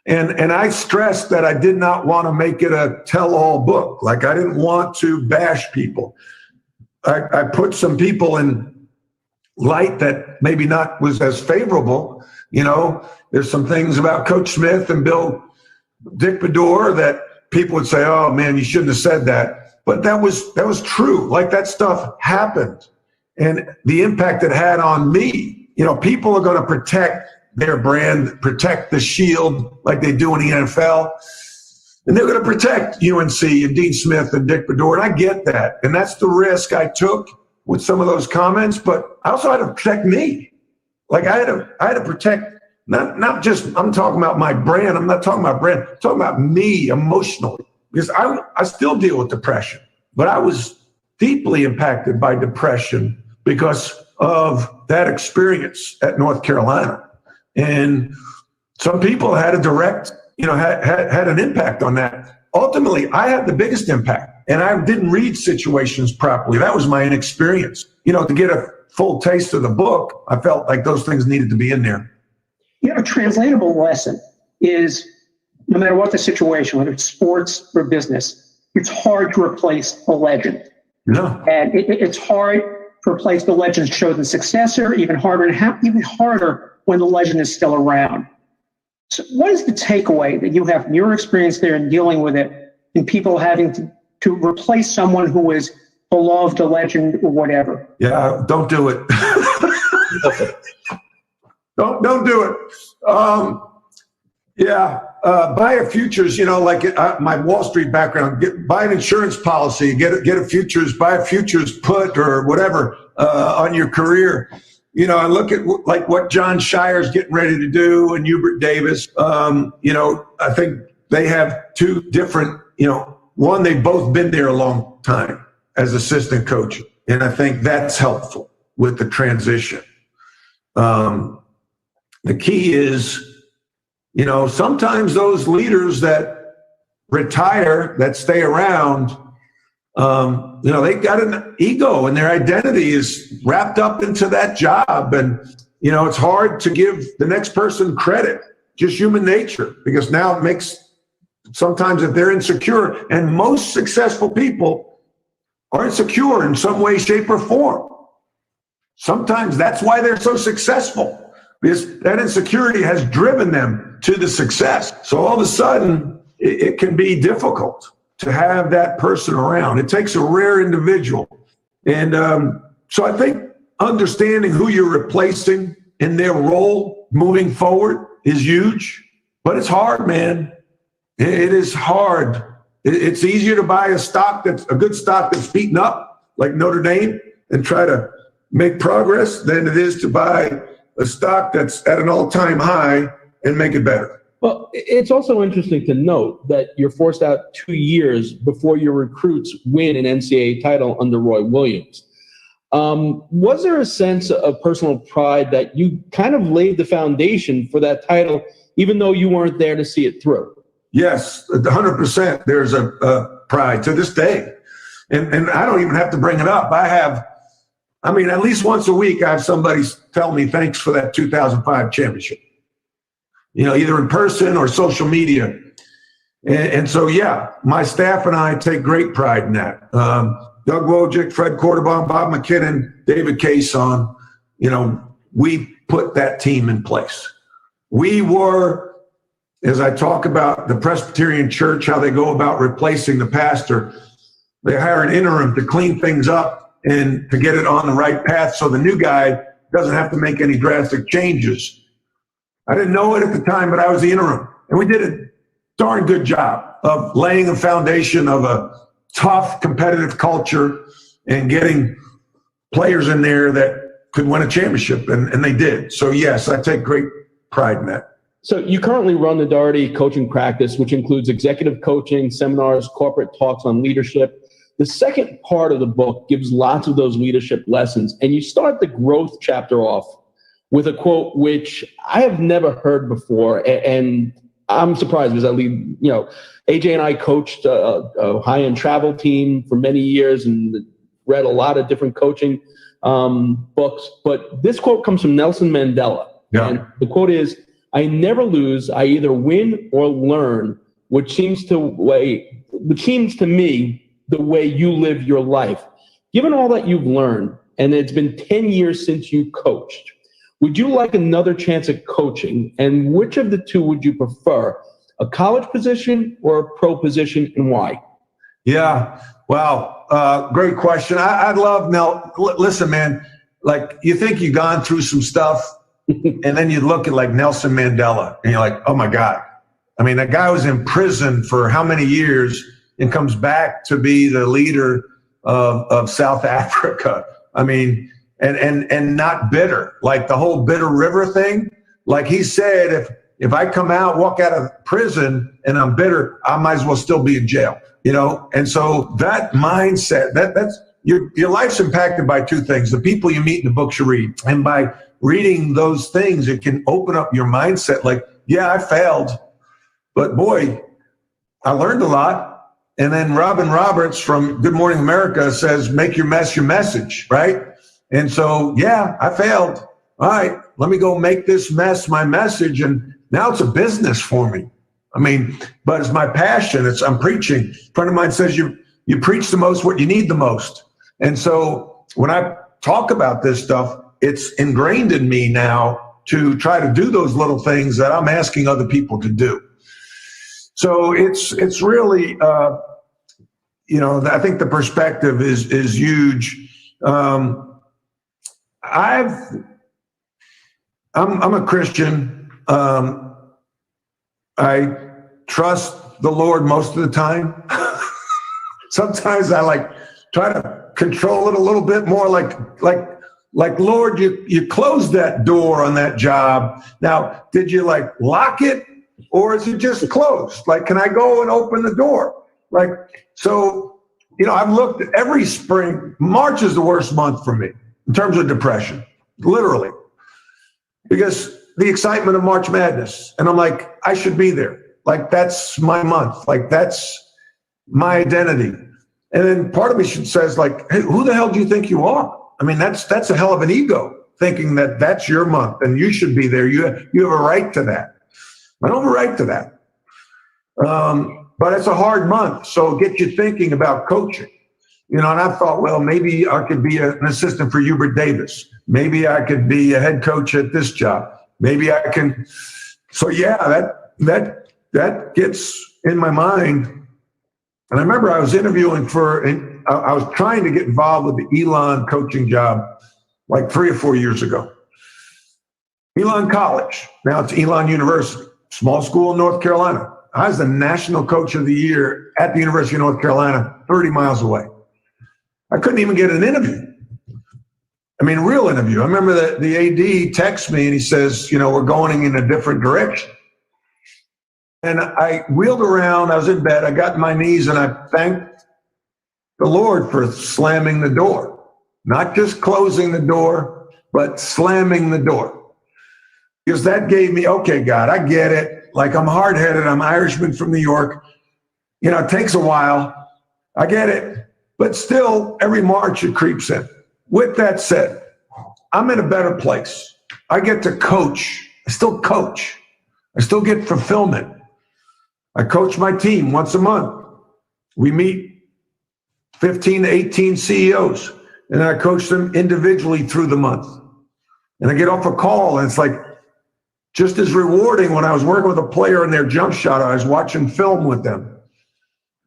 And I stressed that I did not want to make it a tell-all book. Like, I didn't want to bash people. I put some people in light that maybe not was as favorable. There's some things about Coach Smith and Dick Bedore that people would say, oh man, you shouldn't have said that. But that was true. Like, that stuff happened. And the impact it had on me, people are going to protect their brand, protect the shield like they do in the NFL. And they're going to protect UNC and Dean Smith and Dick Bedore. And I get that. And that's the risk I took with some of those comments. But I also had to protect me. Like I had to protect, not just, I'm talking about my brand. I'm not talking about brand. I'm talking about me emotionally, because I still deal with depression, but I was deeply impacted by depression because of that experience at North Carolina. And some people had a direct, had an impact on that. Ultimately, I had the biggest impact, and I didn't read situations properly. That was my inexperience. To get a full taste of the book, I felt like those things needed to be in there. A translatable lesson is no matter what the situation, whether it's sports or business, it's hard to replace a legend. No. And it's hard to replace the legend's chosen successor, even harder, and even harder when the legend is still around. So what is the takeaway that you have from your experience there in dealing with it, and people having to replace someone who is beloved, a legend, or whatever? Yeah, don't do it. Don't do it. Buy a futures, my Wall Street background, buy an insurance policy, get a futures, buy a futures put or whatever on your career. I look at like what John Shire's getting ready to do and Hubert Davis. I think they have two different, one, they've both been there a long time as assistant coach. And I think that's helpful with the transition. The key is, sometimes those leaders that retire, that stay around, they got an ego and their identity is wrapped up into that job. And, it's hard to give the next person credit, just human nature, because now it makes, sometimes if they're insecure, and most successful people are insecure in some way, shape, or form. Sometimes that's why they're so successful, because that insecurity has driven them to the success. So all of a sudden, it can be difficult to have that person around. It takes a rare individual. And so I think understanding who you're replacing in their role moving forward is huge, but it's hard, man. It is hard. It's easier to buy a good stock that's beaten up, like Notre Dame, and try to make progress than it is to buy a stock that's at an all-time high and make it better. Well, it's also interesting to note that you're forced out 2 years before your recruits win an NCAA title under Roy Williams. Was there a sense of personal pride that you kind of laid the foundation for that title, even though you weren't there to see it through? Yes, 100%. There's a pride to this day. And I don't even have to bring it up. At least once a week, I have somebody tell me thanks for that 2005 championship, either in person or social media. And so, my staff and I take great pride in that. Doug Wojcik, Fred Quarterbaum, Bob McKinnon, David Cason, we put that team in place. We were, as I talk about the Presbyterian Church, how they go about replacing the pastor, they hire an interim to clean things up and to get it on the right path so the new guy doesn't have to make any drastic changes. I didn't know it at the time, but I was the interim. And we did a darn good job of laying a foundation of a tough, competitive culture and getting players in there that could win a championship, and they did. So, yes, I take great pride in that. So you currently run the Doherty coaching practice, which includes executive coaching, seminars, corporate talks on leadership. The second part of the book gives lots of those leadership lessons, and you start the growth chapter off with a quote which I have never heard before, and I'm surprised because AJ and I coached a high-end travel team for many years and read a lot of different coaching books, but this quote comes from Nelson Mandela. Yeah. And the quote is, "I never lose, I either win or learn, which seems to me the way you live your life." Given all that you've learned, and it's been 10 years since you coached, would you like another chance at coaching? And which of the two would you prefer, a college position or a pro position, and why? Yeah, wow, great question. I'd love, Nell, listen, man, like you think you've gone through some stuff and then you look at like Nelson Mandela and you're like, oh my God. That guy was in prison for how many years and comes back to be the leader of South Africa. and not bitter. Like the whole bitter river thing. Like he said, if I come out, walk out of prison and I'm bitter, I might as well still be in jail, you know? And so that mindset, that's your life's impacted by two things: the people you meet and the books you read. And by reading those things, it can open up your mindset. Like, yeah, I failed, but boy, I learned a lot. And then Robin Roberts from Good Morning America says, make your mess your message, right? And so, yeah, I failed. All right, let me go make this mess my message. And now it's a business for me. I mean, but it's my passion. I'm preaching. A friend of mine says you preach the most what you need the most. And so when I talk about this stuff, it's ingrained in me now to try to do those little things that I'm asking other people to do. So it's really, you know, I think the perspective is huge. I'm a Christian. I trust the Lord most of the time. Sometimes I try to control it a little bit more, like Lord, you closed that door on that job. Now, did you lock it, or is it just closed? Like, can I go and open the door? So, you know, I've looked at every spring. March is the worst month for me in terms of depression, literally, because the excitement of March Madness. And I'm like, I should be there. Like, that's my month. Like, that's my identity. And then part of me says, like, hey, who the hell do you think you are? I mean, that's a hell of an ego, thinking that that's your month and you should be there. You have a right to that. I don't have a right to that. But it's a hard month. So get you thinking about coaching. You know, and I thought, well, maybe I could be an assistant for Hubert Davis. Maybe I could be a head coach at this job. Maybe I can. So yeah, that gets in my mind. And I remember I was interviewing I was trying to get involved with the Elon coaching job like 3 or 4 years ago. Elon College, now it's Elon University, small school in North Carolina. I was the national coach of the year at the University of North Carolina, 30 miles away. I couldn't even get an interview. I mean, a real interview. I remember that the AD texts me and he says, you know, we're going in a different direction. And I wheeled around, I was in bed, I got on my knees and I thanked the Lord for slamming the door. Not just closing the door, but slamming the door. Because that gave me, okay, God, I get it. Like, I'm hard-headed, I'm Irishman from New York. You know, it takes a while. I get it. But still, every March it creeps in. With that said, I'm in a better place. I get to coach. I still coach. I still get fulfillment. I coach my team once a month. We meet 15 to 18 CEOs, and I coach them individually through the month. And I get off a call, and it's like just as rewarding when I was working with a player in their jump shot. I was watching film with them.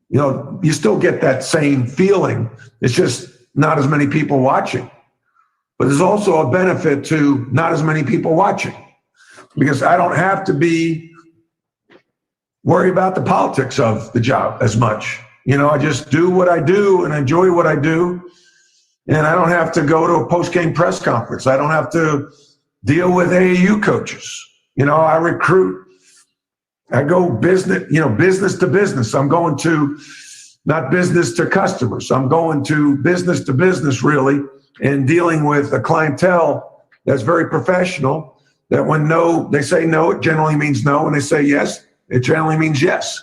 You know, you still get that same feeling. It's just not as many people watching. But there's also a benefit to not as many people watching, because I don't have to worry about the politics of the job as much. You know, I just do what I do and enjoy what I do. And I don't have to go to a post-game press conference. I don't have to deal with AAU coaches. You know, I recruit. I go business to business. I'm going to not business to customers. I'm going to business, really, and dealing with a clientele that's very professional, that when they say no, it generally means no. When they say yes, it generally means yes,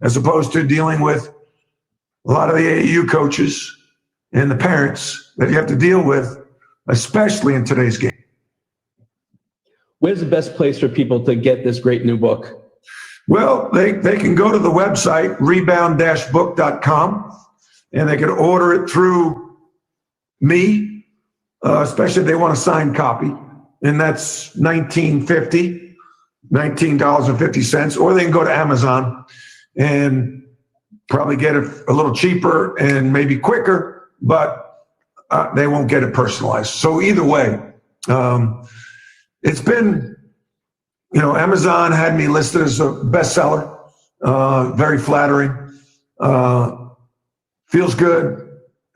as opposed to dealing with a lot of the AAU coaches and the parents that you have to deal with, especially in today's game. Where's the best place for people to get this great new book? Well, they can go to the website, rebound-book.com, and they can order it through me, especially if they want a signed copy. And that's $19.50, or they can go to Amazon and probably get it a little cheaper and maybe quicker, but they won't get it personalized. So either way, it's been, you know, Amazon had me listed as a bestseller, very flattering, feels good.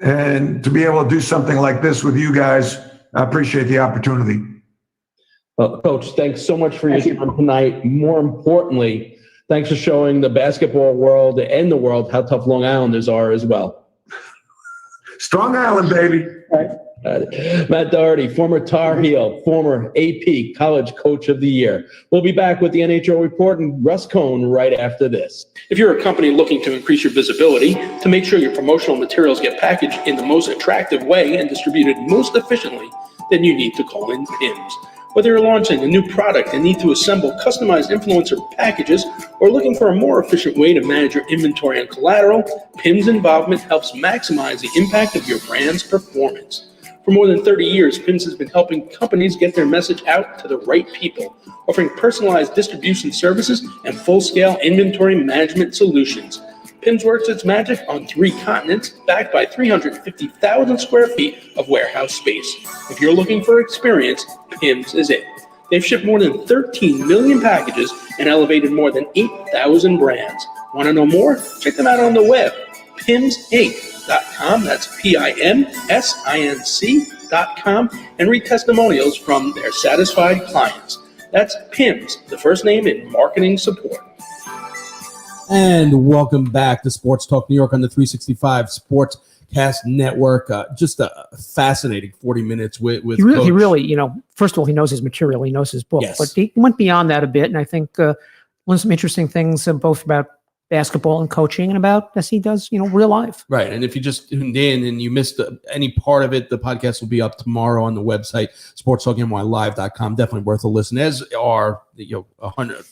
And to be able to do something like this with you guys I appreciate the opportunity. Well, Coach, thanks so much for your time tonight. More importantly, thanks for showing the basketball world and the world how tough Long Islanders are as well. Strong Island, baby. Matt Doherty, former Tar Heel, former AP College Coach of the Year. We'll be back with the NHL Report and Russ Cohn right after this. If you're a company looking to increase your visibility, to make sure your promotional materials get packaged in the most attractive way and distributed most efficiently, then you need to call in PIMS. Whether you're launching a new product and need to assemble customized influencer packages or looking for a more efficient way to manage your inventory and collateral, PIMS involvement helps maximize the impact of your brand's performance. For more than 30 years, PIMS has been helping companies get their message out to the right people, offering personalized distribution services and full-scale inventory management solutions. PIMS works its magic on 3 continents, backed by 350,000 square feet of warehouse space. If you're looking for experience, PIMS is it. They've shipped more than 13 million packages and elevated more than 8,000 brands. Want to know more? Check them out on the web, PIMSinc.com. That's PIMSINC.com, and read testimonials from their satisfied clients. That's PIMS, the first name in marketing support. And welcome back to Sports Talk New York on the 365 Sportscast Network. Just a fascinating 40 minutes with he really, first of all, he knows his material, he knows his book, yes. But he went beyond that a bit, and I think learned some interesting things both about basketball and coaching and about, as he does, real life. Right. And if you just tuned in and you missed any part of it, the podcast will be up tomorrow on the website, sportstalknylive.com. Definitely worth a listen, as are 100.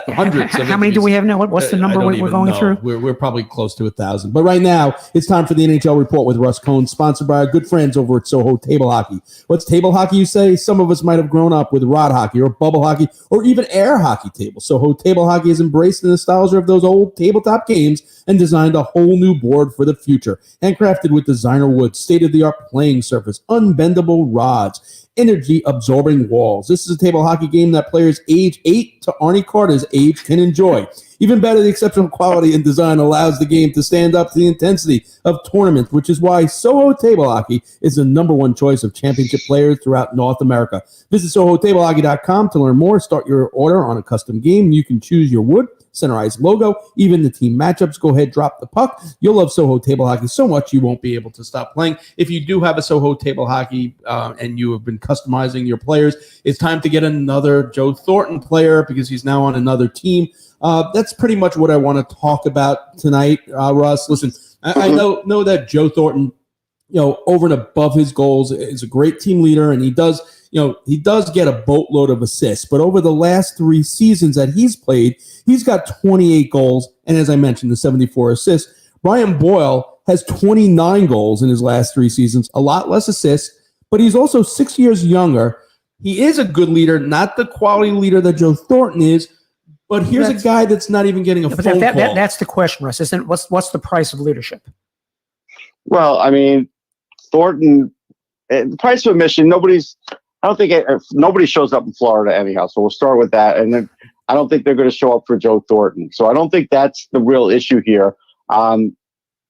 Hundreds. How many do we have now? What's the number we're going through? We're probably close to 1,000. But right now, it's time for the NHL Report with Russ Cohn, sponsored by our good friends over at Soho Table Hockey. What's table hockey, you say? Some of us might have grown up with rod hockey or bubble hockey or even air hockey tables. Soho Table Hockey has embraced the nostalgia of those old tabletop games and designed a whole new board for the future. Handcrafted with designer wood, state-of-the-art playing surface, unbendable rods, energy-absorbing walls. This is a table hockey game that players age 8 to Arnie Carter's age can enjoy. Even better, the exceptional quality and design allows the game to stand up to the intensity of tournaments, which is why Soho Table Hockey is the #1 choice of championship players throughout North America. Visit SohoTableHockey.com to learn more. Start your order on a custom game. You can choose your wood, centerized logo, even the team matchups. Go ahead, drop the puck. You'll love Soho Table Hockey so much you won't be able to stop playing. If you do have a Soho Table Hockey and you have been customizing your players, it's time to get another Joe Thornton player because he's now on another team. That's pretty much what I want to talk about tonight, Russ. Listen, I know that Joe Thornton, over and above his goals, is a great team leader, and he does get a boatload of assists. But over the last 3 seasons that he's played, he's got 28 goals, and as I mentioned, the 74 assists. Brian Boyle has 29 goals in his last 3 seasons, a lot less assists, but he's also 6 years younger. He is a good leader, not the quality leader that Joe Thornton is, but here's a guy that's not even getting a phone call. That's the question, Russ. Isn't what's the price of leadership? Well, I mean, Thornton, the price of admission, nobody shows up in Florida anyhow. So we'll start with that. And then I don't think they're going to show up for Joe Thornton. So I don't think that's the real issue here. And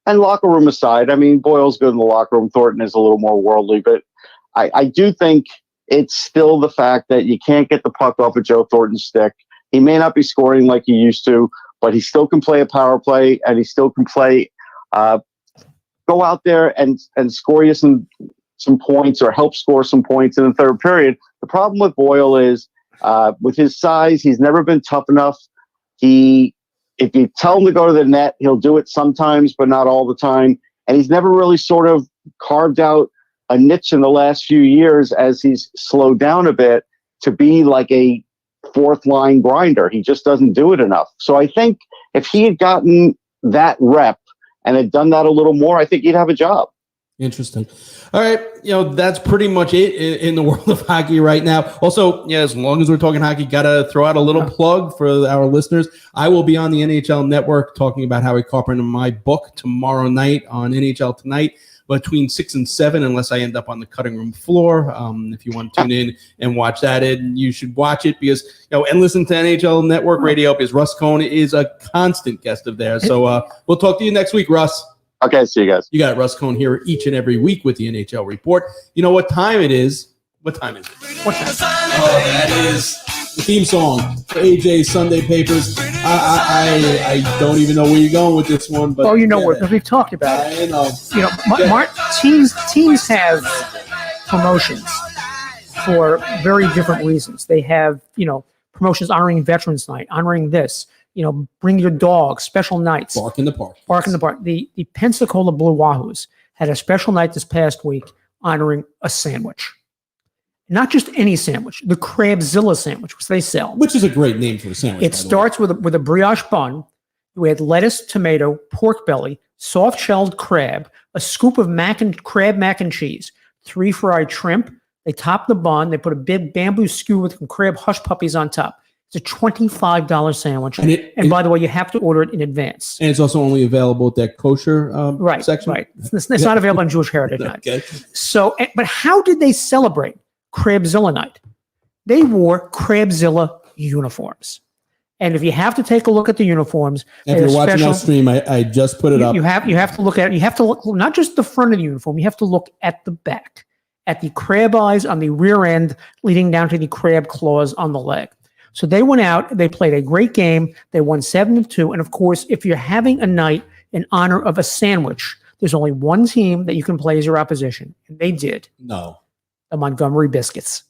locker room aside, I mean, Boyle's good in the locker room. Thornton is a little more worldly, but I do think it's still the fact that you can't get the puck off of Joe Thornton's stick. He may not be scoring like he used to, but he still can play a power play, and he still can play, go out there and score you some points or help score some points in the third period. The problem with Boyle is with his size, he's never been tough enough. If you tell him to go to the net, he'll do it sometimes, but not all the time. And he's never really sort of carved out a niche in the last few years as he's slowed down a bit to be like a fourth line grinder. He just doesn't do it enough. So I think if he had gotten that rep and had done that a little more, I think he'd have a job. Interesting. All right. That's pretty much it in the world of hockey right now. Also, as long as we're talking hockey, got to throw out a little plug for our listeners. I will be on the NHL Network talking about Howie Carpenter in my book tomorrow night on NHL Tonight between 6 and 7, unless I end up on the cutting room floor. If you want to tune in and watch that, and you should watch it because, and listen to NHL Network Radio because Russ Cohn is a constant guest of theirs. So we'll talk to you next week, Russ. Okay, see you guys. You got Russ Cohn here each and every week with the NHL Report. You know what time it is? What time is it? What time? Oh, that is the theme song for AJ's Sunday Papers. I don't even know where you're going with this one, but you know what? Because we've talked about it. I know. Teams have promotions for very different reasons. They have promotions honoring Veterans Night, honoring this. Bring your dog, special nights. Bark in the park. Bark in the park. The Pensacola Blue Wahoos had a special night this past week honoring a sandwich. Not just any sandwich, the Crabzilla Sandwich, which they sell. Which is a great name for a sandwich. It starts with a brioche bun. We had lettuce, tomato, pork belly, soft shelled crab, a scoop of crab mac and cheese, 3 fried shrimp. They top the bun. They put a big bamboo skewer with some crab hush puppies on top. It's a $25 sandwich. And by the way, you have to order it in advance. And it's also only available at that kosher section? Right. It's not available on Jewish Heritage Night. Okay. So, but how did they celebrate Crabzilla Night? They wore Crabzilla uniforms. And if you have to take a look at the uniforms, if you're watching our stream, I just put it up. You have to look at it. You have to look not just the front of the uniform. You have to look at the back, at the crab eyes on the rear end, leading down to the crab claws on the leg. So they went out. They played a great game. They won 7-2. And of course, if you're having a night in honor of a sandwich, there's only one team that you can play as your opposition, and they did. No. The Montgomery Biscuits.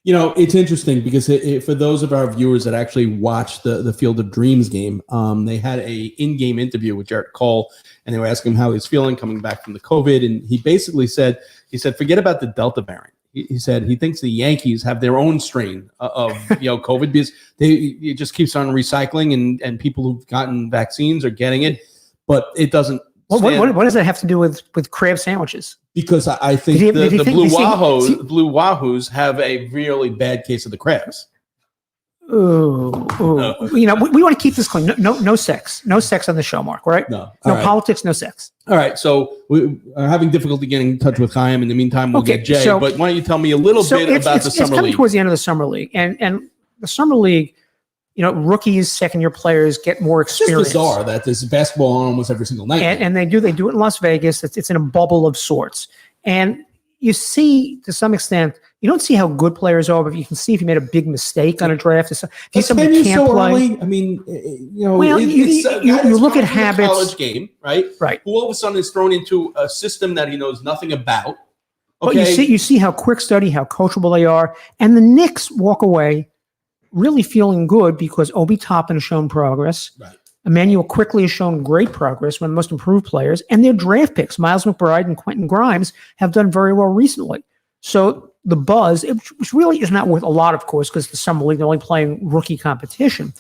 It's interesting because for those of our viewers that actually watched the Field of Dreams game, they had a in-game interview with Jarrett Cole, and they were asking him how he's feeling coming back from the COVID, and he basically said, forget about the Delta variant. He said he thinks the Yankees have their own strain of COVID because it just keeps on recycling, and people who've gotten vaccines are getting it, but it doesn't. What does that have to do with crab sandwiches? Because I think the Blue Wahoos have a really bad case of the crabs. Ooh. We want to keep this clean. No sex. No sex on the show, Mark, right? No politics, no sex. All right. So we are having difficulty getting in touch with Chaim. In the meantime, we'll get Jay. But why don't you tell me a little bit about the Summer League? It's coming towards the end of the Summer League. And the Summer League, rookies, second-year players get more experience. It's just bizarre that there's basketball on almost every single night. And they do it in Las Vegas. It's in a bubble of sorts. And you see, to some extent, you don't see how good players are, but you can see if you made a big mistake on a draft. If somebody can't play. Early? I mean, you look at habits. College game, right? Right. Who all of a sudden is thrown into a system that he knows nothing about. Okay? But you see how quick study, how coachable they are. And the Knicks walk away really feeling good because Obi Toppin has shown progress. Right. Emmanuel Quickly has shown great progress, one of the most improved players, and their draft picks, Miles McBride and Quentin Grimes, have done very well recently. So the buzz, which really is not worth a lot, of course, because the Summer League, they're only playing rookie competition,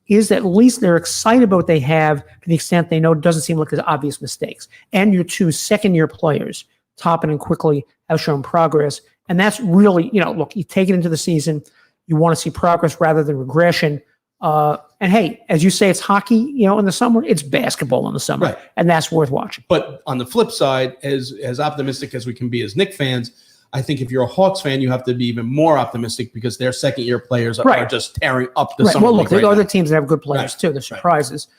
is that at least they're excited about what they have to the extent they know it doesn't seem like there's obvious mistakes. And your 2 second-year players, Toppin and Quickly, have shown progress. And that's really, look, you take it into the season, you want to see progress rather than regression. And hey, as you say, it's hockey, in the summer, it's basketball in the summer, right. And that's worth watching. But on the flip side, as optimistic as we can be as Knicks fans, I think if you're a Hawks fan, you have to be even more optimistic because their second-year players are just tearing up the summer league. There are other teams that have good players too. The surprises.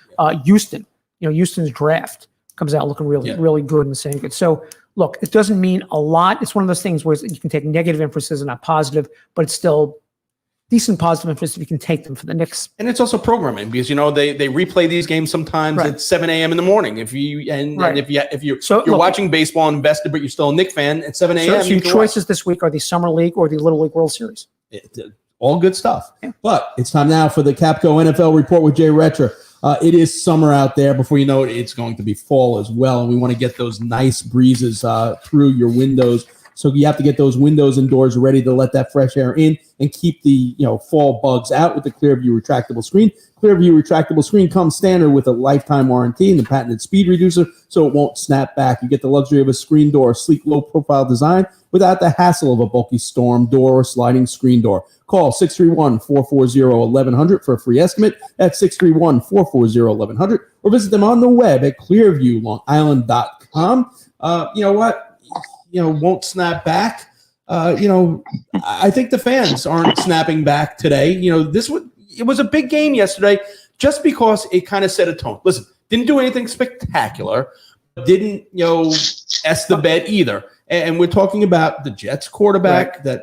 Houston, Houston's draft comes out looking really good and saying good. So look, it doesn't mean a lot. It's one of those things where you can take negative emphasis and not positive, but it's still decent positive emphasis if you can take them for the Knicks. And it's also programming because they replay these games sometimes at 7 a.m. in the morning. If you're watching baseball invested, but you're still a Knicks fan at 7 a.m. So your choices this week are the Summer League or the Little League World Series. All good stuff. Yeah. But it's time now for the Capco NFL Report with Jay Retcher. It is summer out there. Before you know it, it's going to be fall as well. And we want to get those nice breezes through your windows. So you have to get those windows and doors ready to let that fresh air in and keep the fall bugs out with the Clearview retractable screen. Clearview retractable screen comes standard with a lifetime warranty and the patented speed reducer, so it won't snap back. You get the luxury of a screen door, sleek, low-profile design without the hassle of a bulky storm door or sliding screen door. Call 631-440-1100 for a free estimate. That's 631-440-1100, or visit them on the web at clearviewlongisland.com. You know what? Won't snap back. I think the fans aren't snapping back today. It was a big game yesterday just because it kind of set a tone. Listen, didn't do anything spectacular, didn't, S the bet either. And we're talking about the Jets quarterback that,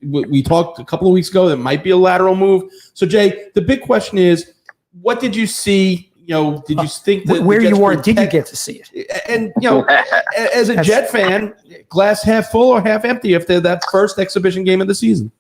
we talked a couple of weeks ago that might be a lateral move. So, Jay, the big question is, what did you see? Did you think that where you are? Did you get to see it? And as a Jet fan, glass half full or half empty after that first exhibition game of the season?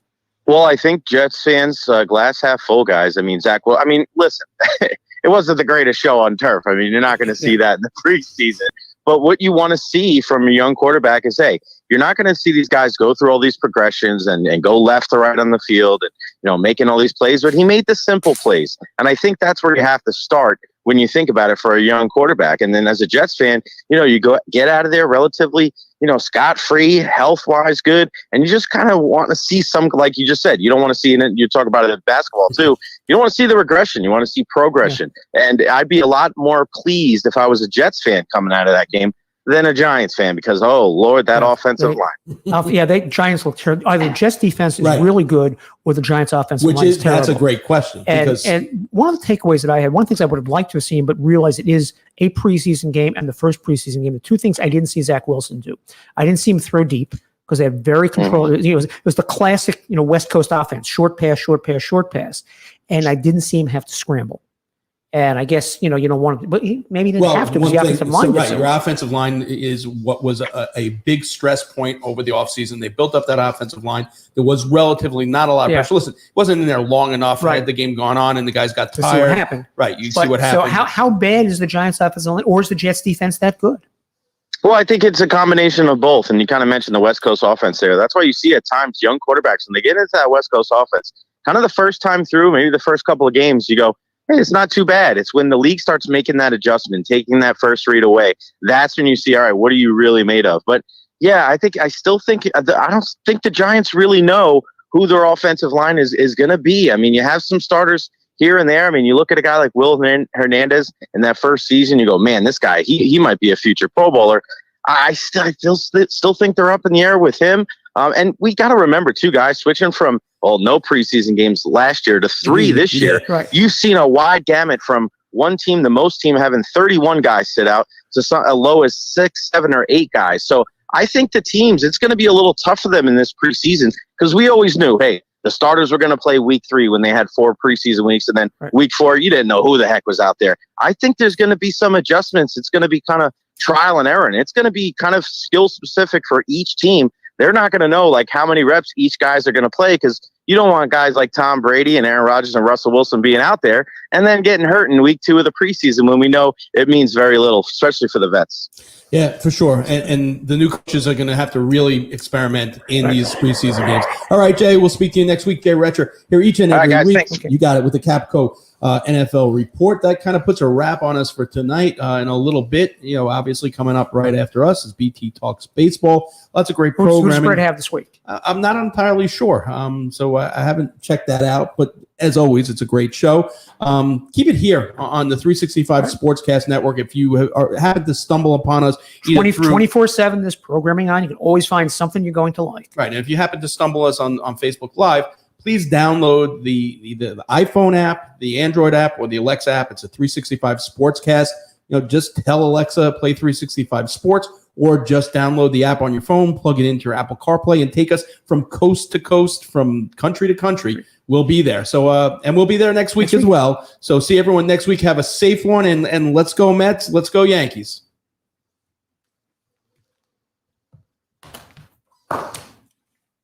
Well, I think Jets fans, glass half full guys. I mean, Zach. Well, I mean, listen, it wasn't the greatest show on turf. I mean, you're not going to see that in the preseason. But what you want to see from a young quarterback is, hey, you're not going to see these guys go through all these progressions and go left to right on the field and, making all these plays. But he made the simple plays. And I think that's where you have to start when you think about it for a young quarterback. And then as a Jets fan, you go get out of there relatively, scot-free, health-wise good. And you just kind of want to see some, like you just said, you don't want to see it. You talk about it in basketball too. You don't want to see the regression. You want to see progression. Yeah. And I'd be a lot more pleased if I was a Jets fan coming out of that game than a Giants fan because, oh, Lord, that offensive line. The Giants look terrible. Either the Jets defense is really good or the Giants offensive line is terrible. That's a great question. And one of the takeaways that I had, one of the things I would have liked to have seen, but realized it is a preseason game and the first preseason game. The two things I didn't see Zach Wilson do. I didn't see him throw deep because they have very controlled. It was the classic, West Coast offense, short pass, short pass, short pass. And I didn't see him have to scramble. And I guess, you don't want to, but maybe he didn't have to because the offensive line. Your offensive line is what was a big stress point over the offseason. They built up that offensive line. There was relatively not a lot of pressure. Listen, it wasn't in there long enough. Right. Had the game gone on and the guys got tired. See what happened. Right. You see what happened. So how bad is the Giants offensive line or is the Jets defense that good? Well, I think it's a combination of both. And you kind of mentioned the West Coast offense there. That's why you see at times young quarterbacks, when they get into that West Coast offense, kind of the first time through, maybe the first couple of games, you go, hey, it's not too bad. It's when the league starts making that adjustment, taking that first read away. That's when you see, all right, what are you really made of? But yeah, I don't think the Giants really know who their offensive line is going to be. I mean, you have some starters here and there. I mean, you look at a guy like Will Hernandez in that first season, you go, man, this guy, he might be a future Pro Bowler. I still think they're up in the air with him. And we got to remember, too, guys, switching from, no preseason games last year to 3 this year. Right. You've seen a wide gamut from one team, the most team having 31 guys sit out, to a low as 6, 7, or 8 guys. So I think the teams, it's going to be a little tough for them in this preseason because we always knew, hey, the starters were going to play week 3 when they had 4 preseason weeks. And then week 4, you didn't know who the heck was out there. I think there's going to be some adjustments. It's going to be kind of trial and error. And it's going to be kind of skill specific for each team. They're not going to know like how many reps each guys are going to play because you don't want guys like Tom Brady and Aaron Rodgers and Russell Wilson being out there and then getting hurt in week 2 of the preseason when we know it means very little, especially for the vets. Yeah, for sure. And the new coaches are going to have to really experiment in these preseason games. All right, Jay, we'll speak to you next week. Jay Retcher here each and every week. Thanks. You got it with the Capco NFL Report. That kind of puts a wrap on us for tonight. In a little bit, obviously coming up right after us is BT Talks Baseball. Lots of great programming. Who's spread have this week? I'm not entirely sure. So I haven't checked that out. But as always, it's a great show. Keep it here on the 365 Sportscast Network. If you happen to stumble upon us 24/7, this programming on, you can always find something you're going to like. Right. And if you happen to stumble us on Facebook Live, please download the iPhone app, the Android app, or the Alexa app. It's a 365 Sportscast. Just tell Alexa, play 365 Sports, or just download the app on your phone, plug it into your Apple CarPlay, and take us from coast to coast, from country to country. We'll be there. So, and we'll be there next week as well. So see everyone next week. Have a safe one, and let's go Mets. Let's go Yankees.